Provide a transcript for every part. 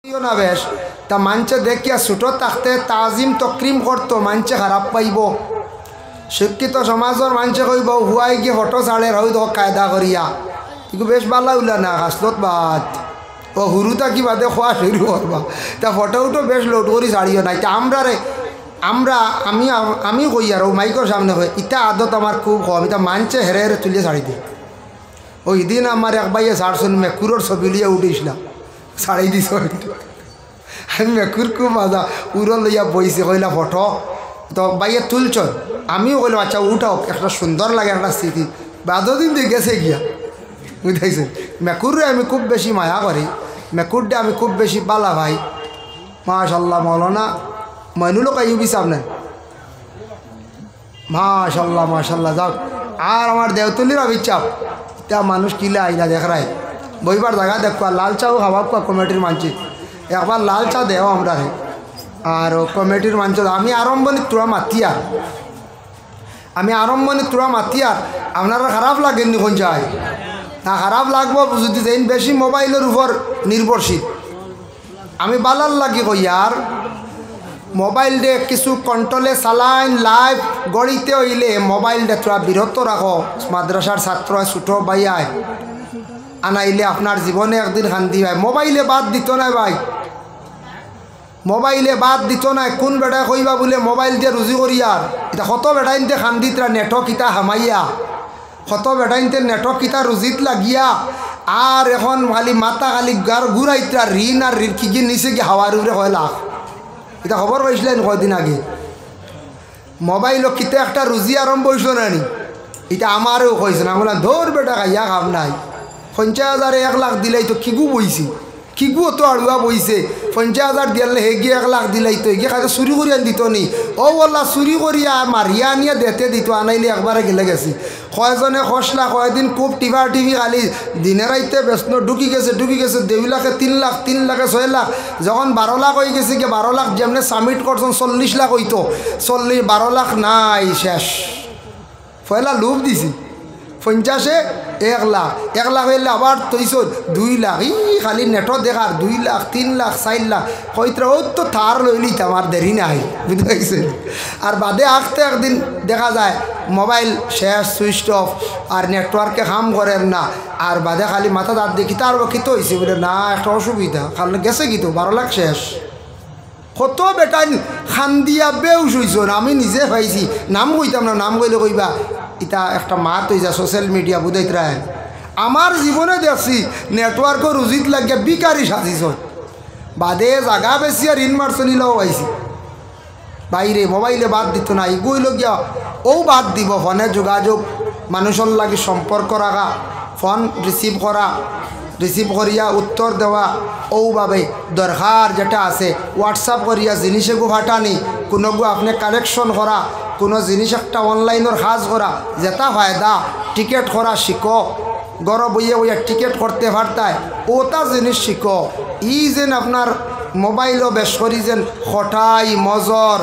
না বেশ তা মানছে দেখিয়া ছোট থাকতে তাজিম তক্রিম করতো মানছে খারাপ পাইব। শিক্ষিত সমাজের মানছে কইব হুয়াই গিয়ে ফটো ছাড়ে রই দোক কায়দা করিয়া কিন্তু বেশ ভালো উলা না হাসলত বাদ ও হুরুতা কি বাদে খোয়া শুরু করবা তা ফটোটা বেশ লোড করি ছাড়িও নাই তা আমি কই আর ও মাইকর সামনে হয় ইটা আদত আমার খুব কম এটা মানছে হেরে হেরে তুলিয়ে ছাড়ি দিই। ওই দিন আমার এক ভাইয়ে ছাড়ছেন মেকুরের ছবি লিয়ে উঠিসলাম ছাড়াই দিস আমি মেকুর খুব মজা উড়ো লইয়া বইছে কইলা ফটো তো ভাইয়ে তুলছ আমিও কইলাম আচ্ছা উঠাও একটা সুন্দর লাগে একটা স্মৃতি বাদও দিন দিয়ে গেছে গিয়া বুঝাইছেন। মেকুরে আমি খুব বেশি মায়া করি মেকুরটা আমি খুব বেশি বালা ভাই মাশাল্লাহ মৌলানা মইনুলও কাইবি সামনে মাশাল্লাহ মাশাল্লাহ যাও। আর আমার দেওতলির অভিচাপ তা মানুষ কিলা আইলা দেখ রায় বইবার জায়গা দেখবা লাল চাও খাওয়া কমিটির মানছি একবার লাল চা দেও আমরা আর কমিটির মানছ আমি আরম্ভণী তোরা মাতিয়ার আপনারা খারাপ লাগেননি কোন যায় না খারাপ লাগবো যদি যেন বেশি মোবাইলের উপর নির্ভরশীল আমি বালার লাগি কই আর মোবাইল দিয়ে কিছু কন্ট্রোলে চালাইন লাইভ গড়িতে হইলে মোবাইল দিয়ে তোরা বিরত রাখো। মাদ্রাসার ছাত্র ছোটো ভাইয়ায় আনাইলে আপনার জীবনে একদিন শান্তি হয়। মোবাইলে বাদ দিত না ভাই মোবাইলে বাদ দিত না কোন বেটায় কইবা বলে মোবাইল দিয়ে রুজি করি আর এটা কত বেটাইনতে খান্দিতরা নেটক ইটা হামাইয়া কত বেটাইনতে নেটক ইটা রুজিত লাগিয়া আর এখন খালি মাথা খালি গার ঘুরাইতরা ঋণ আর ঋণ কি নিচে গিয়ে হাওয়ার উপরে হয় লাখ এটা খবর পাইছিলেন কয়দিন আগে মোবাইলও কিতে একটা রুজি আরম্ভ হইস নানি এটা আমারও কইছে না বললাম ধর বেটা খাইয়া খাম নাই 50,000 1 লাখ দিলাই তো কিগু বইছি কিগু তো আড়ুয়া বইছে 50,000 দিলে হে গিয়ে 1 লাখ দিলাই তো এগিয়ে খাইতে চুরি করিয়া দিত নি ও বললা চুরি করিয়া মারিয়া আনিয়া দেতে দিত আনাইলে একবারে গেলে গেছি কয়জনে খসলা কয়দিন খুব টিভি খালি দিনে রাইতে ব্যস্ত ঢুকি গেছে 2 লাখে 3 লাখ 3 লাখে 6 লাখ যখন 12 লাখ হয়ে গেছে কি 12 লাখ যেমনি সাবমিট করছেন 40 লাখ হইতো 12 লাখ নাই শেষ পয়লা লোভ দিছি 50-এ 1 লাখ 1 লাখ হইলে আবার তৈছ 2 লাখ ই খালি নেটও দেখার 2 লাখ 3 লাখ 4 লাখ কইতরা ও তো থার লইলি আমার দেরি নাই বুঝতে পারছে আর বাদে আসতে একদিন দেখা যায় মোবাইল শেষ সুইচ অফ আর নেটওয়ার্কে কাম করেন না আর বাদে খালি মাথা দাঁত দেখি তার কি তো হয়েছে বলে না একটা অসুবিধা খালি গেছে কি তো 12 লাখ শেষ কত বেটা খান্দিয়া বেউস হইছ আমি নিজে পাইছি নাম কইতাম না নাম কইলে কইবা এটা একটা মাত হয়ে যা সোশ্যাল মিডিয়া বুঝাইত রায় আমার জীবনে দেখছি নেটওয়ার্কও রুজিত লাগিয়া বিকারি সাজিছ বাদে জাগা বেশি আর ইনমার্সনিলাও পাইছি বাইরে মোবাইলে বাদ দিত না এগুইল গিয়া ও বাদ দিব ফোনে যোগাযোগ মানুষের লাগে সম্পর্ক রাখা ফোন রিসিভ করিয়া উত্তর দেওয়া ওভাবে দরকার যেটা আছে হোয়াটসঅ্যাপ করিয়া জিনিসে গো ফাটানি কোনো গো আপনি কালেকশন করা কোনো জিনিস একটা অনলাইনের কাজ করা যেটা ফায়দা টিকেট করা শিখো গড় বইয়ে বইয়া টিকেট করতে পারতায় ওটা জিনিস শিখো ই যেন আপনার মোবাইলও বেশ করি যেন হঠাই মজর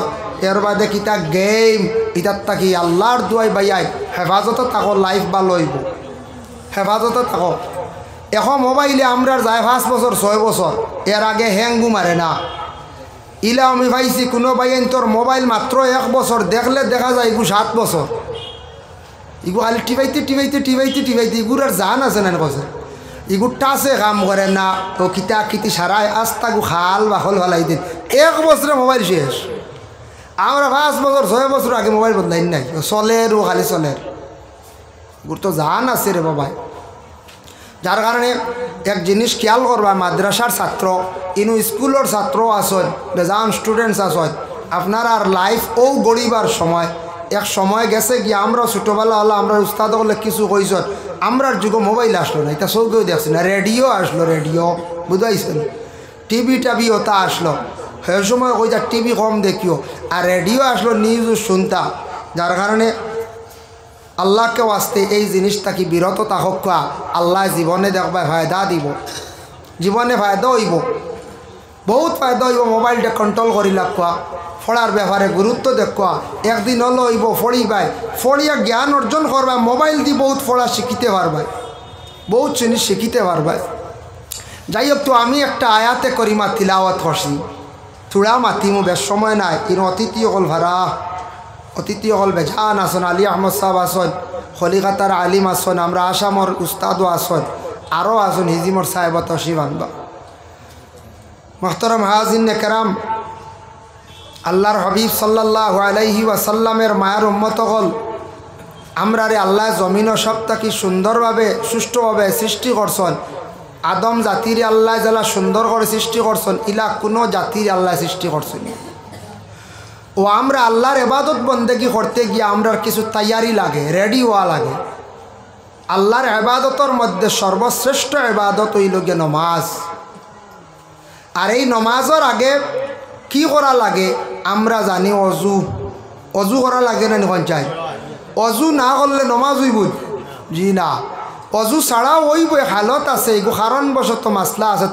এর বাদে কিতা গেম ইটার তাকি আল্লাহর দুয়াই বাইয়াই হেফাজতে থাকো লাইফ ভালো হইব হেফাজতে থাকো এখন মোবাইলে আমরা যায় 5 বছর 6 বছর এর আগে হ্যাঙ্গু মারে না ইলা আমি ভাইছি কোনো বাইন তোর মোবাইল মাত্র 1 বছর দেখলে দেখা যায় এগু 7 বছর এগু খালি টিভাইতে এগুর আর জান আছে না কথা এগুর টাচে কাম করে না তো কিতা কিতি সারায় আস্তাগু খাল বাখল ভালাই দিন 1 বছরে মোবাইল শেষ আমরা 5 বছর 6 বছর আগে মোবাইল বদলাই নাই চলের ও খালি চলের এগুর তো জান আছে রে বাবাই যার কারণে এক জিনিস খেয়াল করবা মাদ্রাসার ছাত্র ইনু স্কুলের ছাত্র আসন বেজান স্টুডেন্টস আসন আপনার আর লাইফ ও গড়িবার সময় এক সময় গেছে কি আমরা ছোটোবেলা হলো আমরা উস্তাদ হলে কিছু কইস আমরার যুগে মোবাইল আসলো না এটা চৌকেও দেখছি না রেডিও আসলো রেডিও বুঝাইছেন টিভি ওটা আসলো সেই সময় ওই যা টিভি কম দেখিও আর রেডিও আসলো নিউজ শুনতা যার কারণে আল্লাহকে আসতে এই জিনিসটা কি বিরত থাকক আল্লাহ জীবনে দেখবা ফায়দা দিব জীবনে ফায়দা হইব বহুত ফায়দা হইব মোবাইলটা কন্ট্রোল করি লাগবা পড়ার ব্যাপারে গুরুত্ব দেখা একদিন হলো হইব পড়িবাই পড়িয়া জ্ঞান অর্জন করবাই মোবাইল দিয়ে বহুত পড়া শিখিতে পারবাই বহুত জিনিস শিখিতে পারবাই যাই হোক, তো আমি একটা আয়াতে করিমা তিলাওয়াত করছি, থোড়া মাতিমু, বেশ সময় নাই। কিন্তু অতিথি অকল ভাড়া, অতিথি অকল বেজান আসন, আলী আহমদ সাহেব আসন, কলিকাতার আলিম আসন, আমরা আসামর উস্তাদও আসন, আরও আসন হিজিমর সাহেব তশরিফ আনবা। মোহতরম হাজিন কেরাম, আল্লাহর হাবিব সাল্লাল্লাহু আলাইহি ওয়াসাল্লামের মায়ের উম্মত হল, আমরা রে আল্লাহ জমিনও সব থাকি সুন্দরভাবে সুষ্ঠুভাবে সৃষ্টি করছেন। আদম জাতির আল্লাহ যারা সুন্দর করে সৃষ্টি করছেন, ইলা কোনো জাতির আল্লাহ সৃষ্টি করছেন। ও আমরা আল্লাহর ইবাদত বন্দেগি করতে গিয়ে আমরা কিছু তৈয়ারি লাগে, রেডি হওয়া লাগে। আল্লাহর ইবাদতের মধ্যে সর্বশ্রেষ্ঠ ইবাদত হইল গিয়ে নমাজ। আর এই নমাজের আগে কি করা লাগে আমরা জানি, অজু। অজু করা লাগে না নিখন চাই? অজু না করলে নমাজ হইব? জি না, অজু ছাড়াও হইব, হালত আছে, এগো কারণবশত মাসলা আছে।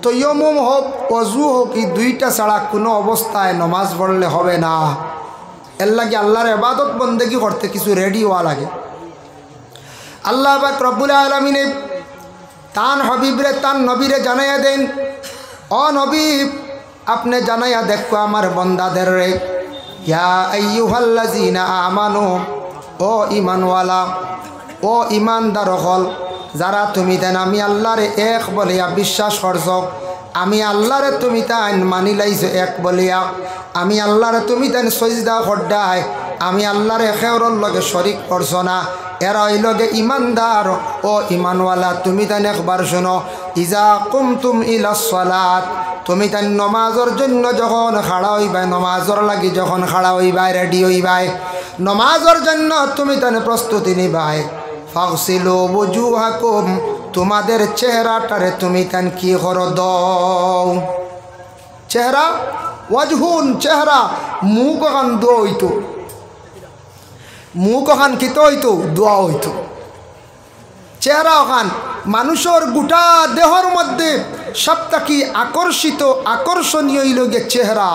তৈয়মুম হোক, অজু হোক, এই দুইটা ছাড়া কোনো অবস্থায় নমাজ পড়লে হবে না। এর লাগে আল্লাহর ইবাদত বন্দেগি করতে কিছু রেডি হওয়া লাগে। আল্লাহ পাক রব্বুল আলামিনে তান হাবিবরে তান নবীরে জানাইয়া দেন, ও নবী আপনি জানাইয়া দেখো আমার বন্দাদের রে, ইয়া আইয়ুহাল্লাযিনা আমানু, ও ঈমানওয়ালা, ও ঈমানদার হল যারা তুমি দেন আমি আল্লাহরে এক বলিয়া বিশ্বাস করছ, আমি আল্লাহরে তুমি তাই মানি লাইছো এক বলিয়া, আমি আল্লাহরে তুমি তাই সজদা করডায়, আমি আল্লাহরে খেওরর লগে শরিক করছ না। এরা ওই লগে ইমানদার ও ইমানওয়ালা, তুমি তাই একবার শোনো, ইজা কুমতুম ইলাস সালাত, তুমি তাই নমাজের জন্য যখন খাড়া হইবাই, নমাজের লাগি যখন খাড়া হইবাই, রেডি হইবাই, নমাজের জন্য তুমি তাই প্রস্তুতি নিবাই, ফাগসিলু বুজুহাকুম, তোমাদের চেহারাটারে তুমি তান কি করো দাও। চেহারা ওয়াজহুন, চেহারা মুখ ওখান দোয়া হইতো, মুখ ওখান কিতো হইতো, দোয়া হইতো। চেহারা ওখান মানুষের গোটা দেহর মধ্যে সবথেকে আকর্ষণীয় হইল গে চেহারা।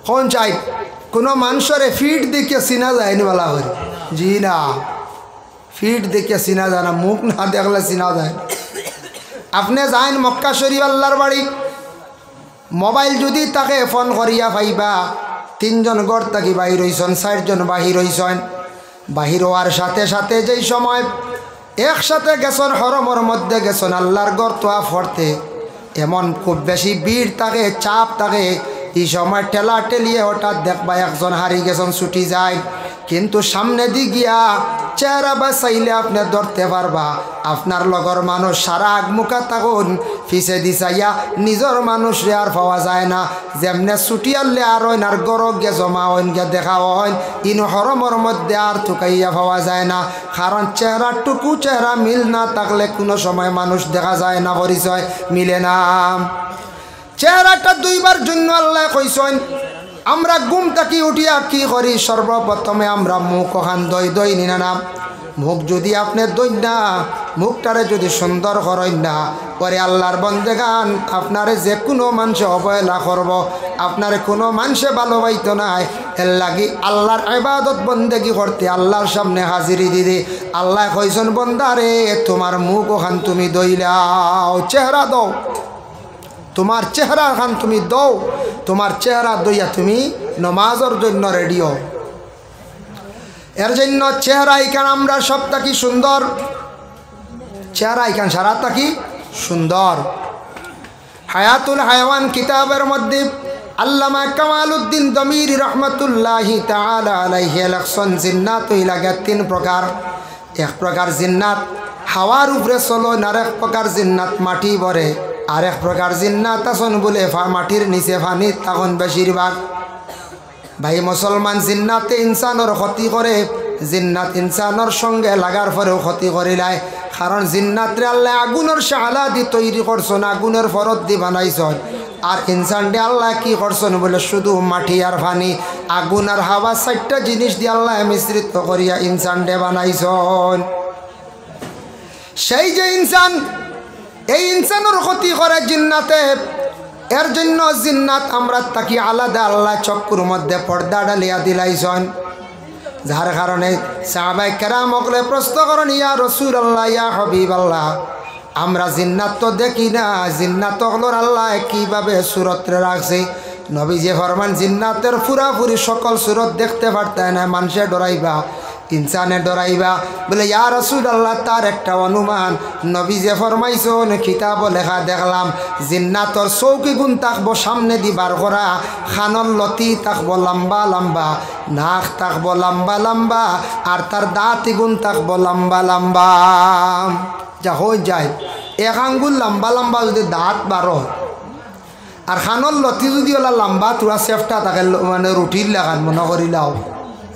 কোন চাই কোনো মানুষের ফিট দেখে চিনা যায়নি বলা হয়? জি না, ফিট দেখে চিনা যায় না, মুখ না দেখলে চিনা যায়। আপনি যাইন মক্কা শরীফ আল্লাহর বাড়ি, মোবাইল যদি তাকে ফোন করিয়া পাইবা, 3 জন ঘর থাকি বাহির হইছেন, 4 জন বাহির হইছেন, বাহির হওয়ার সাথে সাথে যেই সময় একসাথে গেছেন, হরমর মধ্যে গেছেন আল্লাহর ঘর তোয়া ফরতে, এমন খুব বেশি ভিড় থাকে, চাপ থাকে, এই সময় ঠেলা ঠেলিয়ে হঠাৎ দেখবা একজন হারিয়ে গেছেন, ছুটি যায়। কিন্তু সামনে দিয়ে গিয়া চেহারা বা চাইলে আপনি ধরতে পারবা, আপনার লগর মানুষ সারা আগমুখা থাকুন, ফিসে দি চাইয়া নিজের মানুষ রে আর পাওয়া যায় না। যেমনে ছুটি আনলে আর হইন, আর গরক গে জমা হইন গে দেখা হইন, ইন হরমর মধ্যে আর থুকাইয়া পাওয়া যায় না। কারণ চেহারাটুকু চেহারা মিল না থাকলে কোনো সময় মানুষ দেখা যায় না, পরিচয় মিলে না। চেহারাটা দুইবার জন্য আল্লাহ কইছেন, আমরা ঘুম থাকি উঠিয়া কি করি, সর্বপ্রথমে আমরা মুখ ওখান দই নিনা নাম। মুখ যদি আপনি দই না, মুখটারে যদি সুন্দর করেন না, পরে আল্লাহর বন্দেগান আপনারে যে কোনো মানুষে অবহেলা করব, আপনারে কোনো মানুষে ভালোবাইতো নাই। এর লাগি আল্লাহর ইবাদত বন্দেগি করতে আল্লাহর সামনে হাজিরি দিদি আল্লাহ কইছেন, বন্দারে তোমার মুখ ওখান তুমি দইলাও, চেহারা দাও, তোমার চেহারা খান তুমি দাও, তোমার চেহারা দইয়া তুমি নমাজের জন্য রেডি হও। এর জন্য চেহারা এখান আমরা সবটা কি সুন্দর, চেহারা এখান সারাটা কি সুন্দর। হায়াতুল হায়াওয়ান কিতাবের মধ্যে আল্লামা কামালউদ্দিন দমিরি রহমতুল্লাহি তাআলা আলাইহি লেখছেন, জিন্নাত হইলা 3 প্রকার। এক প্রকার জিন্নাত হাওয়ার উপরে চলো, আর এক প্রকার জিন্নাত মাটি ভরে, আর এক প্রকার জিন্নাত আসন বলে মাটির নিচে পানি তখন বেশিরভাগ। ভাই মুসলমান, জিন্নাতে ইনসানের ক্ষতি করে, জিন্নাত ইনসানের সঙ্গে লাগার পরেও ক্ষতি করিলায়। কারণ জিন্নাতরে আল্লাহ আগুনের শালা দি তৈরি করছেন, আগুনের ফরত দি বানাইছেন। আর ইনসানটি আল্লাহ কি করছেন বলে শুধু মাটি আর পানি, আগুন আর হাওয়া 4টা জিনিস দিয়ে আল্লাহ মিশ্রিত করিয়া ইনসানটে বানাইছেন। সেই যে ইনসান, এই ইনসানের ক্ষতি করে জিন্নাতে। এর জন্য জিন্নাত আমরা তাকে আলাদা আল্লাহ চক্কুর মধ্যে পর্দা ডালিয়া দিলাইছেন। যার কারণে সাহাবায়ে কেরাম ওগলে প্রশ্ন করেন, ইয়া রাসূলুল্লাহ, ইয়া হাবিবাল্লাহ, আমরা জিন্নাত তো দেখি না, জিন্নাত হলোর আল্লাহ কীভাবে সুরতরে রাখছে। নবীজি ফরমান জিন্নাতের পুরাপুরি সকল সুরত দেখতে পারতেন না, মানুষে ডরাইবা, ইনসানে ডরাইবা। বলে ইয়া রাসূলুল্লাহ, তার একটা অনুমান। নবীজি ফরমাইছেন কিতাব লেখা দেখলাম জিন্নাতর চৌকি গুণ থাকবো সামনে দিবার করা, খানর লতি থাকবো লম্বা লম্বা, নাক থাকবো লম্বা লম্বা, আর তার দাঁতি গুণ থাকবো লম্বা লম্বা। যা হয়ে যায় এক আঙ্গুল লম্বা লম্বা যদি দাঁত বারো, আর খানর লতি যদি ওলা লম্বা তোরা সেফটা থাকে মানে রুটির লাগান মনে করিলাও,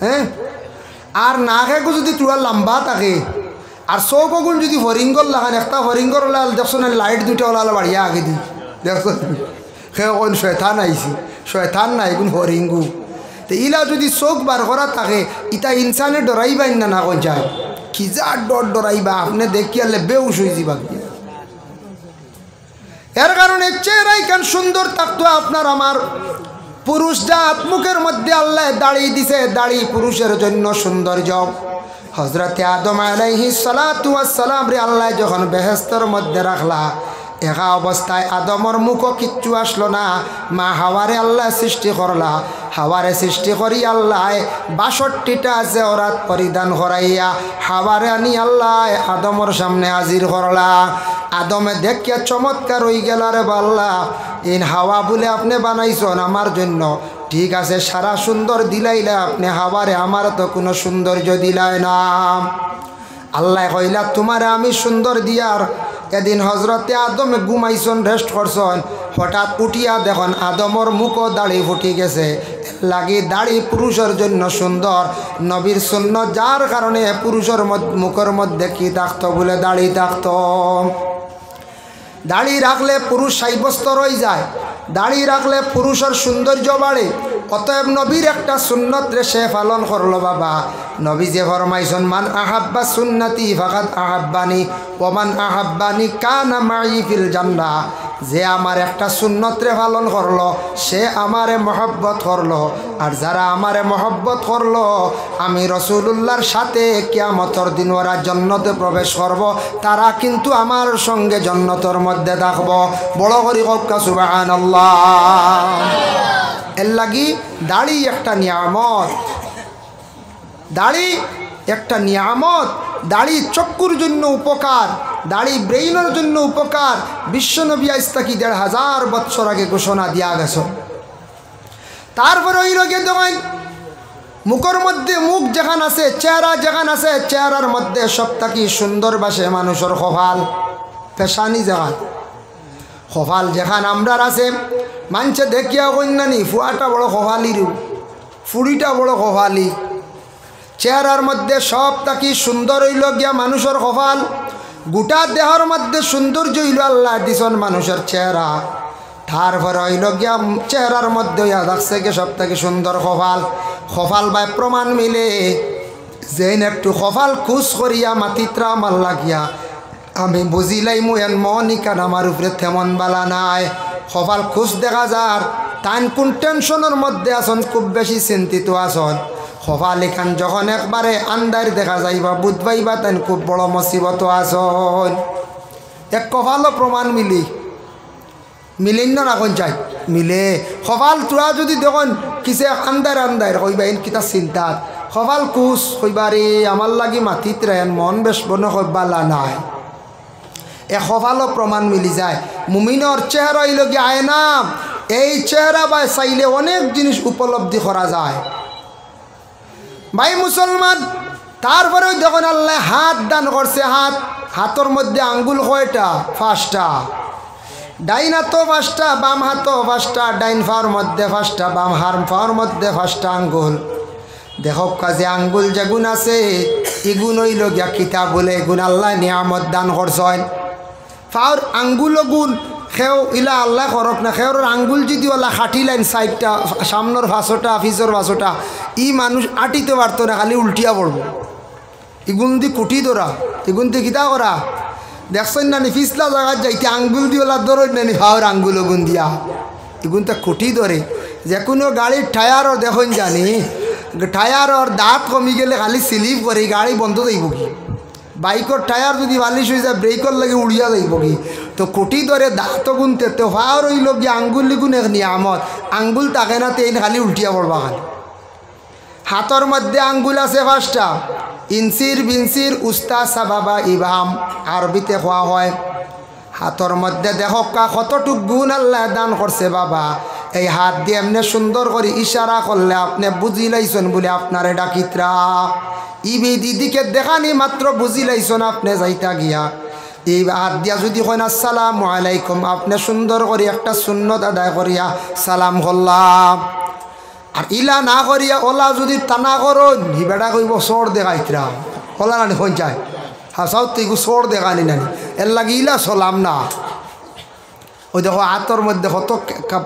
হ্যাঁ। আর নাকে যদি তোরা লম্বা থাকে, আর চৌকগুণ যদি হরিঙ্গর লাগান, একটা হরিঙ্গর ওলাল দেখছো না, লাইট দুইটা ওলাল বাড়িয়া আগে দি দেখছো, সে কোন শয়তান আইসি, শয়তান না এগুন হরিঙ্গু। তো ইলা যদি চোখ বার করা থাকে, ইটা ইনসানে ডরাইবাই না, না কোন যায় কি যা ডর ডরাইবা, আপনি দেখিয়ালে বেউস হয়ে যাবা। এর কারণে চেহারাই কেন সুন্দর থাকতো আপনার আমার। পুরুষ জাত মুখের মধ্যে আল্লাহ দাড়ি দিছে, দাড়ি পুরুষের জন্য সৌন্দর্য। হজরতে আদম আলাইহিস সালাতু ওয়াস সালাম রে আল্লাহ যখন বেহেশতের মধ্যে রাখলা, একা অবস্থায় আদমর মুখও কিচ্ছু আসলো না। মা হাওয়ারে আল্লাহ সৃষ্টি করলা, হাওয়ারে সৃষ্টি করি আল্লাহ ৬২টা জেওরাত পরিধান করাইয়া হাওয়ারে আনি আল্লাহ আদমর সামনে হাজির করলা। আদমে দেখিয়া চমৎকার হয়ে গেল, রে বাল্লা ইন হাওয়া বলে আপনি বানাইছেন আমার জন্য, ঠিক আছে সারা সুন্দর দিলাইলে আপনি হাওয়ারে, আমার তো কোনো সৌন্দর্য দিলাই না। আল্লাহ কইলা তোমারে আমি সুন্দর দিয়ার। এদিন হজরতে আদমে ঘুমাইছন, রেস্ট করছন, হঠাৎ উঠিয়া দেখুন আদমর মুখও দাড়ি ফুটি গেছে। লাগি দাড়ি পুরুষের জন্য সুন্দর, নবীর সুন্নত, যার কারণে পুরুষের মুখের মধ্যে কি থাকতো বলে দাড়ি থাকতো। দাড়ি রাখলে পুরুষ সাব্যস্ত রয়ে যায়, দাড়ি রাখলে পুরুষের সৌন্দর্য বাড়ে। অতএব নবীর একটা সুন্নত রে সে পালন করলো বাবা। নবী যে ফরমাইছেন মান আহাব্বা সুন্নতি ফাকাদ আহাব্বানি ওয়া মান আহাব্বানি কানা মাই ফিল জান্নাহ। যে আমার একটা সুন্নত রে পালন করলো সে আমারে মহব্বত করলো, আর যারা আমারে মহব্বত করলো আমি রাসূলুল্লাহর সাথে কিয়ামতের দিন ওরা জান্নাতে প্রবেশ করব, তারা কিন্তু আমার সঙ্গে জান্নাতের মধ্যে থাকবো। বড় করে কওয়া সুবহানাল্লাহ। এর লাগি দাড়ি একটা নিয়ামত, দাড়ি একটা নিয়ামত। দাড়ি চক্ষুর জন্য উপকার, দাড়ি ব্রেইনের জন্য উপকার। বিশ্বনবী আজ থেকে ১৫০০ বৎসর আগে ঘোষণা দিয়া গেছে। তারপরে ওই রোগে দেখেন মুখের মধ্যে, মুখ যেখান আছে, চেহারা যেখান আছে, চেহারার মধ্যে সব থাকি সুন্দর বাসে মানুষের কপাল, পেশানি যেখান, কপাল যেখান আমরার আছে, মানছে দেখিয়া কন্যানি ফুয়াটা বড় কপালির, ফুড়িটা বড় কপালি। চেহারার মধ্যে সব থাকি সুন্দর হইল গিয়া মানুষের কপাল। গোটা দেহর মধ্যে সৌন্দর্য হইল আল্লাহ দিছন মানুষের চেহারা। তারপরে হইল গিয়া চেহারার মধ্যে ইয়া থাকছে গিয়ে সব থেকে সুন্দর কপাল। কপাল বাই প্রমাণ মিলে যেন একটু কপাল খুশ করিয়া মাতিত্রা আমার লাগিয়া আমি বুঝিলাই মুয়েন মনিকান আমার উপরে তেমন বালা নাই। কপাল খুশ দেখা যার তান কোন টেনশনের মধ্যে আসন, খুব বেশি চিন্তিত আসন। কপাল এখান যখন একবারে আন্দার দেখা যাইবা বুধবাইবা তাই খুব বড় মুসিবত আসন। এক কপালও প্রমাণ মিলেন না কোন চাই মিলে। কপাল তোরা যদি দেখুন কিসে আন্দার আন্দার কইবা এন কিতা চিন্তাত, কপাল কুশ কইবা রে আমার লাগি মাতিত রেন মন বেশ বন কইবালা নাই। এ কপালও প্রমাণ মিলি যায়। মুমিনর চেহারা হইল গিয়ে আয়না, এই চেহারা বা চাইলে অনেক জিনিস উপলব্ধি করা যায় ভাই মুসলমান। তারপরেও দেখুন আল্লাহ হাত দান করছে, হাত, হাতর মধ্যে আঙ্গুল কয়টা? 5টা। ডাইন হাতও 5টা, বাম হাতও 5টা, ডাইন ফাওয়ার মধ্যে 5টা, বাম ফাওয়ার মধ্যে 5টা আঙ্গুল। দেখো কাজে আঙ্গুল যেগুন আছে এগুন হইল গিয়া কিতাব বলে এগুন আল্লাহ নিয়ামত দান করছেন। ফাওয়ার আঙ্গুল গুণ খেও ইলা আল্লাহ করক না, খেওর আঙ্গুল যদি ওলা খাটি লাইন 4টা, সামনের 5টা, পিছর 5টা, ই মানুষ আটিতে পারতো না, খালি উল্টিয়া পড়বো। এগুন দি কুটি ধরা, এগুন দি কিতা করা দেখছেন না, পিছলা জায়গায় যাইতে আঙ্গুল দিয়ে ওলা ধরেন না, ফাওয়ার আঙ্গুল গুণ দিয়া এগুন তো কুটি ধরে। যে কোনো গাড়ির টায়ারও দেখুন জানি, টায়ারর দাঁত কমি গেলে খালি স্লিপ করে গাড়ি বন্ধ যাইব কি, বাইকর টায়ার যদি বালিশ হয়ে যায় ব্রেকর লাগে উড়িয়া যাইব কি তো কোটি ধরে দাঁত গুনতে তো হওয়া রইল গিয়ে আঙ্গুল লিগুন এক নিয়ামত আঙ্গুল তাকে না তেইন খালি উল্টিয়া পড়বা খালি হাতর মধ্যে আঙ্গুল আছে 5টা ইনসির বিনসির উস্তা সাবাবা ইবাম আরবিতে হওয়া হয় হাতর মধ্যে দেখো কতটুক গুণ আল্লাহ দান করছে বাবা এই হাত দিয়ে এমনি সুন্দর করে ইশারা করলে আপনি বুঝি লাইছেন বলে আপনারে ডাকিত্রা ইবি দিদিকে দেখানি মাত্র বুঝি লাইছেন আপনি যাইতা গিয়া এই হাত দিয়া যদি কইন আসসালামু আলাইকুম আপনি সুন্দর করে একটা সুন্নত আদায় করিয়া সালাম করলাম আর ইলা না করিয়া ওলা যদি টানা করো হিবেটা কইব চোর দেখাইত্রা ওলা নানি হয়ে যায় হাসাও তুই চোর দেখানি নানি এর লাগে ইলা চলাম না ওই দেখো হাতর মধ্যে কত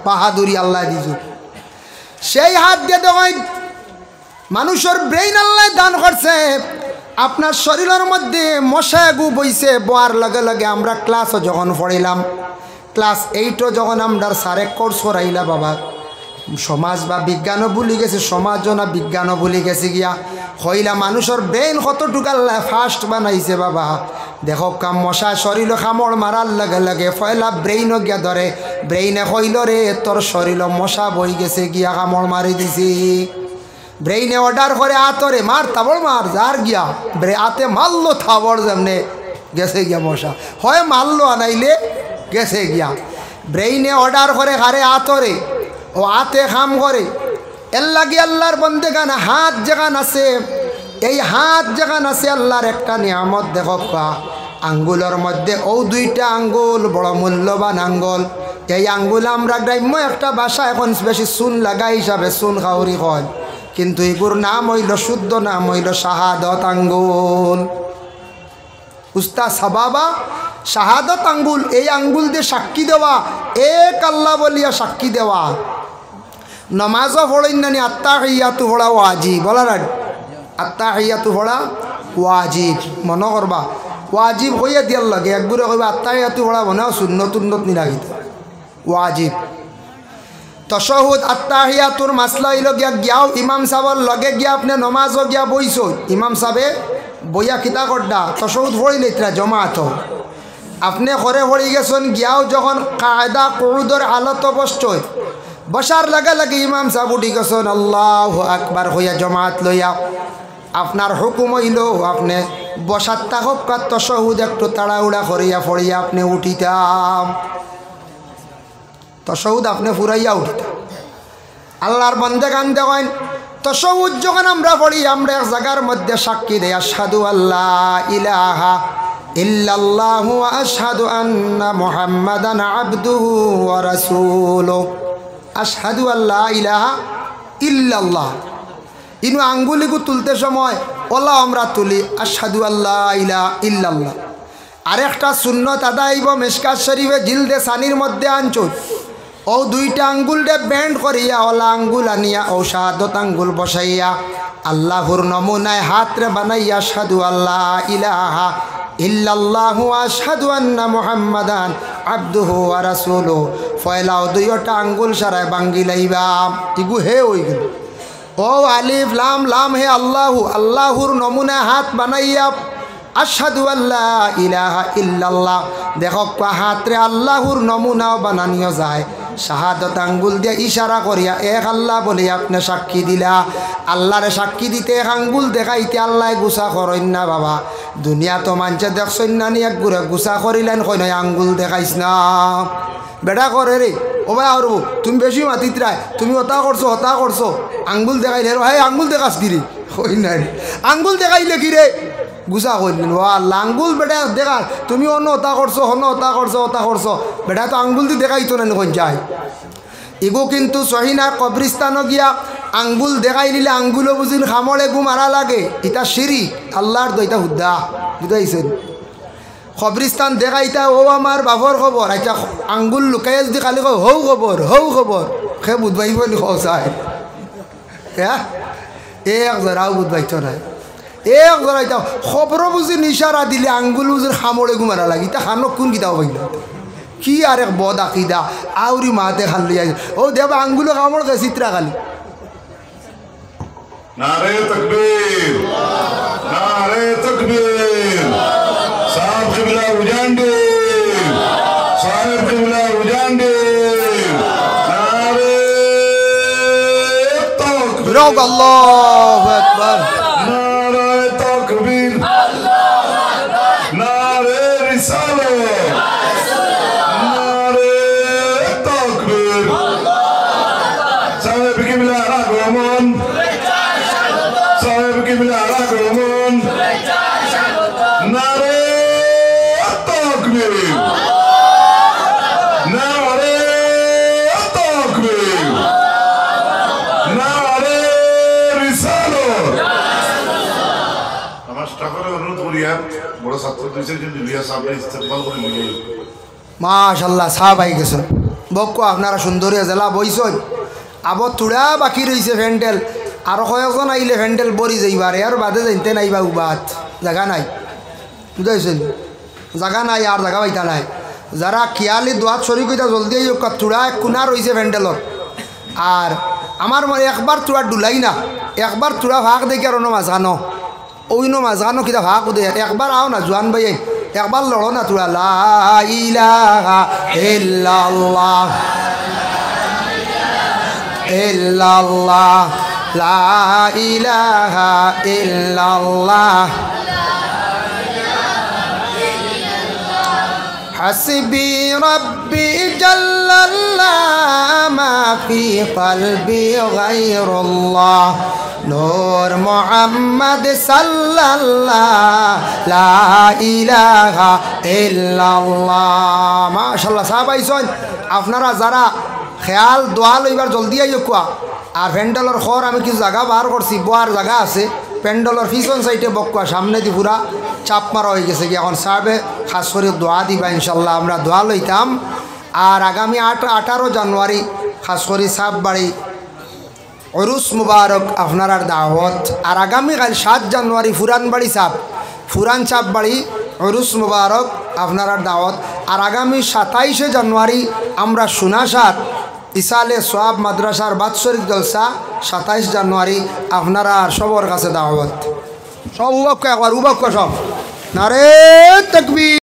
বাহাদুরি আল্লাহ দিছু সেই হাত দিয়ে দেখো মানুষের ব্রেইন আল্লাহ দান করছে আপনার শরীরের মধ্যে মশা গু বইছে বোয়ার লগে লগে আমরা ক্লাসও যখন পড়িলাম ক্লাস 8ও যখন আমরা সারে কোর্স করাইলা বাবা সমাজ বা বিজ্ঞানও ভুলি গেছে সমাজও না বিজ্ঞানও ভুলি গেছে গিয়া হইলা মানুষের ব্রেইন কতটুকু আল্লাহ ফাস্ট বানাইছে বাবা দেখো কাম মশা শরীর কামড় মারার লগে লগে ফয়লা ব্রেইনও গিয়া ধরে ব্রেইনে হইল রে তোর শরীর মশা বই গেছে গিয়া কামড় মারি দিছি ব্রেইনে অর্ডার করে আতরে মার তাবড় মার যার গিয়া আতে মারলো থাবড় যেমনে গেছে গিয়া মশা হয় মারলো আনাইলে গেছে গিয়া ব্রেইনে অর্ডার করে হারে আতরে ও আতে খাম করে এর লাগে আল্লাহর বন্দেগান হাত যেখান আছে এই হাত যেখান আছে আল্লাহর একটা নিয়ামত দেখো আঙ্গুলের মধ্যে ও 2টা আঙ্গুল বড় মূল্যবান আঙ্গুল এই আঙ্গুল আমরা গ্রাম্য একটা ভাষা এখন বেশি চুন লাগা হিসাবে চুন খাউরি হয় কিন্তু এগুর নাম হইল শুদ্ধ নাম হইল শাহাদত আঙ্গুল উস্তা সাবাবা শাহাদত আঙ্গুল এই আঙ্গুল দিয়ে সাক্ষী দেওয়া এক আল্লাহ বলিয়া সাক্ষী দেওয়া নমাজও পড়েন নানি আত্তাহিয়াতু পড়া ওয়াজিব বলা না আত্তাহিয়াতু পড়া ওয়াজিব মনে করবা ওয়াজিব হইয়া দিয়ার লাগে একবারে কইবা আত্তাহিয়াতু পড়া বনাও সুন্নত নিরাগিত ওয়াজিব তশহুদ আত্তাহিয়াতুর মাসলা হইল গিয়া গিয়াও ইমাম সাহেবের লগে গিয়া আপনি নমাজও গিয়া বইছ ইমাম সাহেবে বইয়া কিতা করডা তশহুদ পড়িলে ইতরা জমাত আপনি ঘরে পড়ি গেছেন গিয়াও যখন কায়দা কুউদর হালত বসছয় বসার লাগা লাগে ইমাম সাহেব উঠি গেছেন আল্লাহু আকবার হইয়া জমাত লইয়া আপনার হুকুম হইল আপনি বসার তাহক তশহুদ একটু তাড়াহুড়া করিয়া পড়িয়া আপনি উঠিতাম তশহুদ আপনি ফুরাইয়া উঠিতাম আল্লাহর বন্দেগান দেখেন তশহুদ যখন আমরা পড়ি আমরা এক জায়গার মধ্যে সাক্ষী দেই আশহাদু আল্লাহ ইলাহা ইল্লাল্লাহু ওয়া আশহাদু আন্না মুহাম্মাদান আবদুহু ওয়া রাসূলুহু আশহাদু আল্লাহ ইলাহা ইল্লাল্লাহ ইনু আঙ্গুলিগু তুলতে সময় ওলা আমরা তুলি আশহাদু আল্লাহ ইলাহা ইল্লাল্লাহ আরেকটা সুন্নত আদাইব মিশকাত শরীফে জিলদে সানির মধ্যে আনছো ও 2টা আঙ্গুলটা ব্যান্ড করিয়া ওলা আঙ্গুল আনিয়া ও শাহাদত আঙ্গুল বসাইয়া আল্লাহর নমুনায় হাতরে বানাইয়া আশহাদু আল্লাহ ইলাহা ইল্লাল্লাহু ওয়া আশহাদু আন্না মুহাম্মাদান আবদুহু ওয়া রাসূলুহু ফয়লাও 2টা আঙ্গুল সারায় বাঙ্গি লাইবা ইগু হে হই গেল ও আলিফ লাম লাম হে আল্লাহু আল্লাহর নমুনায় হাত বানাইয়া আশহাদু আল্লাহ ইলাহা ইল্লাল্লাহ দেখো হাতরে আল্লাহর নমুনাও বানানিও যায় শাহাদত আঙ্গুল দিয়ে ইশারা করিয়া এক আল্লাহ বলে আপনি সাক্ষী দিলা আল্লাহরে সাক্ষী দিতে এক আঙ্গুল দেখাইতে আল্লাহ গুছা করেন না বাবা দুনিয়া তো মানছে দেখছেন না নি এক গুড়ে গুছা করিলেন কই নয় আঙ্গুল দেখাইস না বেটা করে রে ও ভাই আর তুমি বেশি মাতিত্রায় তুমি হতা করছো আঙ্গুল দেখাইলে হ্যাঁ আঙ্গুল দেখাস কি রে কই নাই আঙ্গুল দেখাইলে কি রে গুছা করলেন ও আল্লাহ আঙ্গুল বেটা দেখা তুমি অন্য হতা করছো বেটা তো আঙ্গুল দিয়ে দেখাইতো না কোন যায় এগো কিন্তু সহিনা কবরিস্তানও গিয়া আঙ্গুল দেখাই নিলে আঙ্গুলও বুঝিন খামড়ে গু মারা লাগে ইটা সিঁড়ি আল্লাহর দইটা হুদ্দা বুঝাইছেন কবরিস্তান দেখাইতা ও আমার বাপর খবর আচ্ছা আঙ্গুল লুকাই যদি খালি কয় হৌ খবর সে বুধবাইব চায় হ্যাঁ এক জরাও বুধবাইত নাই এক জরাইতা খবর বুঝি নিশারা দিলে আঙ্গুল বুঝি খামড়ে গু মারা লাগে ইটা খানক কোন কিতাও পাইল কি আর এক বদ আকিদা আউরি মাতে খান লিয়া ও দেবা আঙ্গুলো কামড় গে চিত্রা খালি নারে তাকবীর নারে তাকবীর উজান্ডে সাহেব কিবলা উজান্ডে নারে তাকবীর আল্লাহু আকবার নারে তাকবীর আল্লাহু আকবার নারে রিসালাত নারে তাকবীর সাহেব কিবলা আগমন সাহেব কিবলা আগমন নারে তাকবীর নারে তাকবীর নারে রিসালাত আমার স্টাফের অনুরোধ করিয়া বড় ছাত্র দুইজন লিয়া সামনে ইস্তেকবাল করে নিয়ে মাশাআল্লাহ সাহাব আই গেছেন বক্ক আপনারা সুন্দরী জেলা বইছেন আবর তুড়া বাকি রয়েছে ফ্যান্ডেল আর কয়েকজন আইলে ফ্যান্ডেল বরি যাইবারে আর বাদে যাইতে নাইবা উবাত জায়গা নাই বুঝাইছেন জায়গা নাই আর জায়গা পাইতা নাই যারা কিয়ালি দোয়াত শরীর কইতা জলদি আই তুড়া কোনা রয়েছে ফ্যান্ডেলর আর আমার মনে একবার তুড়া ডুলাই না একবার তুড়া ভাগ দেখি আর অন্য মাঝখানো ওইনো মাঝখানো কিতা ভাগ দে একবার আও না জোয়ান ভাই একবার লড়ো না তুড়া লা ইলাহা ইল্লাল্লাহ ইল্লাল্লাহ লা ইলাহা ইল্লাল্লাহ হাসবি রব্বি জাল্লাল্লাহ মা ফি কলবি গায়রুল্লাহ নূর মুহাম্মদ সাল্লাল্লাহ লা ইলাহা ইল্লাল্লাহ মাশাআল্লাহ সাহাব আইছেন আপনারা যারা খেয়াল দোয়া লইবার জলদি আইও কোয়া আর প্যান্ডেলর খর আমি কিছু জায়গা বার করছি বোয়ার জায়গা আছে প্যান্ডেলর পিছন সাইডে বকুয়া সামনে দি পুরা চাপ মারা হয়ে গেছে কি এখন সাহেবে খাস করে দোয়া দিবা ইনশাল্লাহ আমরা দোয়া লইতাম আর আগামী 18 জানুয়ারি খাস করে সাহেব বাড়ি উরুস মুবারক আপনার দাওয়াত আর আগামীকাল 7 জানুয়ারি ফুরানবাড়ি সাহেব ফুরান চাপ বাড়ি উরুস মুবারক আপনার দাওয়াত আর আগামী 27 জানুয়ারি আমরা সুনাসার ইসালে সোয়াব মাদ্রাসার বাৎসরিক জলসা 27 জানুয়ারি আপনারা সবার কাছে দাওয়াত সব উবাক্য একবার উবাক্য সব নারে তাকবীর।